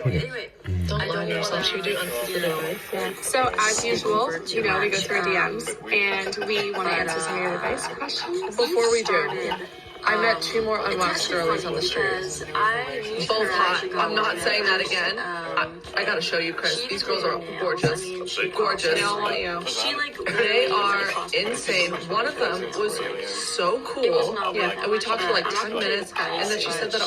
Anyway, don't lie to yourself. Should we do unfiltered advice? Yeah. So as usual, we go through DMs and we want to answer some of your advice questions. Before we do, I met 2 more unwaxed girlies on the street. Both hot. I'm not saying that again. I gotta show you, Chris. These girls are gorgeous. Gorgeous. They all want you. They are insane. One of them was so cool. Yeah, and we talked for like 10 minutes, and then she said that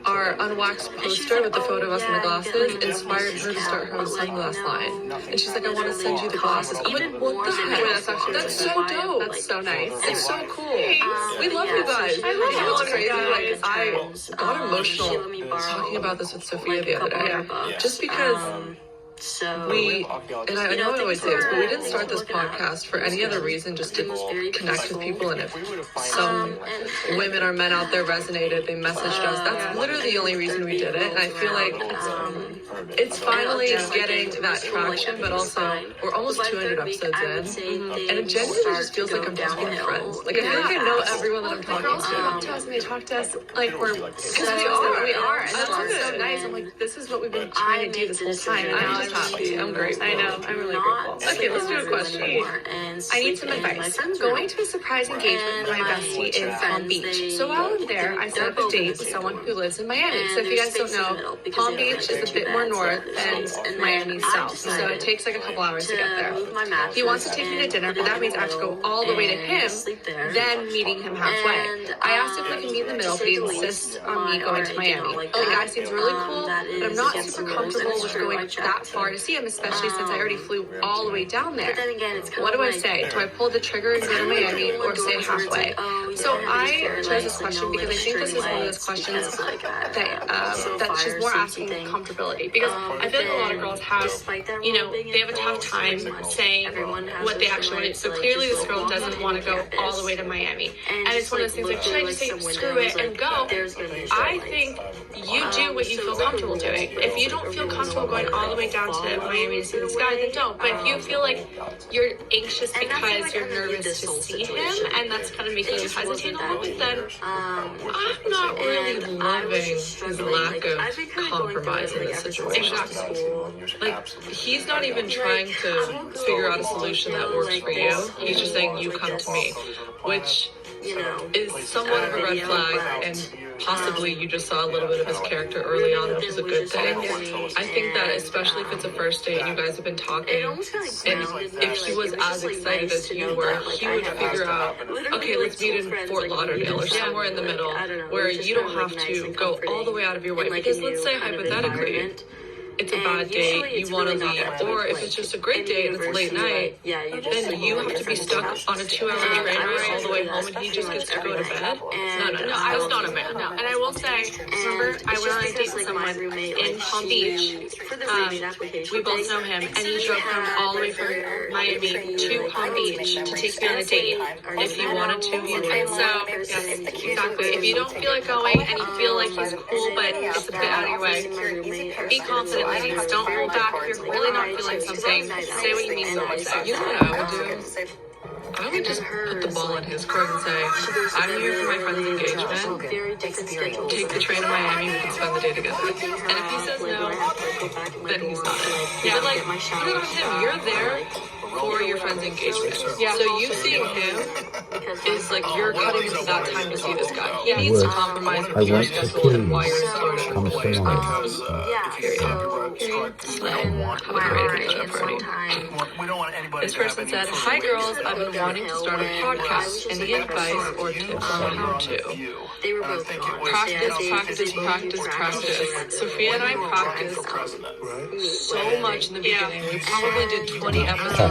our unwaxed poster with the photo of us in the glasses inspired her to start her own sunglass line. And she's like, I want to send you the glasses. I'm like, what the heck? That's so dope. That's so nice. It's so cool. We love you guys. I love you. It's crazy. Like, I got emotional talking about this with Sophia the other day. Just because we, and I know I always say this, but we didn't start this podcast for any other reason, just to connect with people. And if some women or men out there resonated, they messaged us. That's literally the only reason we did it. And I feel like it's finally getting that traction, but also we're almost 200 episodes in, and it genuinely just feels like I'm talking to friends. Like I feel like I know everyone that I'm talking Girls come up to. to us and they talk to us like we're, because we are. and that's so nice. I'm like, this is what we've been trying to do this whole time, and now it's happening. I'm grateful. I know. I'm really grateful. Okay, let's do a question. I need some advice. Going to a surprise engagement with my bestie in Palm Beach. So while I'm there, I set up a date with someone who lives in Miami. So if you guys don't know, Palm Beach is a bit more north than Miami south. So it takes like a couple hours to get there. He wants to take me to dinner, but that means I have to go all the way to him, then meeting him halfway. I asked if we can meet in the middle, but he insists on me going to Miami. The guy seems really cool, but I'm not super comfortable with going that far to see him, especially since I already flew all the way down there. What do I say? Do I pull the trigger and go to Miami or stay halfway? So I chose this question because I think this is one of those questions that she's more asking comfortability. Because I feel like a lot of girls have, they have a tough time saying what they actually want to do. So clearly this girl doesn't want to go all the way to Miami. And it's one of those things like, should I just say screw it and go? I think you do what you feel comfortable doing. If you don't feel comfortable going all the way down to Miami to see this guy, then don't. But if you feel like you're anxious because you're nervous to see him and that's kind of making you hesitate a little bit, then I'm not really loving his lack of compromise in this situation. Like, he's not even trying to figure out a solution that works for you. He's just saying, you come to me, which is somewhat of a red flag, and possibly you just saw a little bit of his character early on, which is a good thing. I think that especially if it's a first date and you guys have been talking, and if he was as excited as you were, he would figure out, okay, let's meet in Fort Lauderdale or somewhere in the middle where you don't have to go all the way out of your way. Because let's say hypothetically, it's a bad date, you want to leave, or if it's just a great date and it's late night, then you have to be stuck on a 2-hour train ride all the way home and he just gets to go to bed. No, I was not a man. No, and I will say, remember, I went on a date with someone in Palm Beach. We both know him, and he drove him all the way from Miami to Palm Beach to take me on a date. If he wanted to, he could. So, yes, exactly. If you don't feel like going and you feel like he's cool, but it's a bit out of your way, be confident. Ladies, don't hold back. If you're really not feeling something, say what you mean, don't say. You know what I would do? I would just put the ball in his court and say, I'm here for my friend's engagement. Take the train to Miami, we can spend the day together. And if he says no, then he's not it. Yeah, but like, put it on him. You're there for your friend's engagement. Yeah. So you seeing him is like you're cutting into that time to see this guy. He needs to compromise with your schedule and why you're starting to play. Have a great engagement party. This person said, hi girls, I've been wanting to start a podcast. Any advice or tips on how to? Practice. Sophia and I practiced so much in the beginning. We probably did 20 episodes.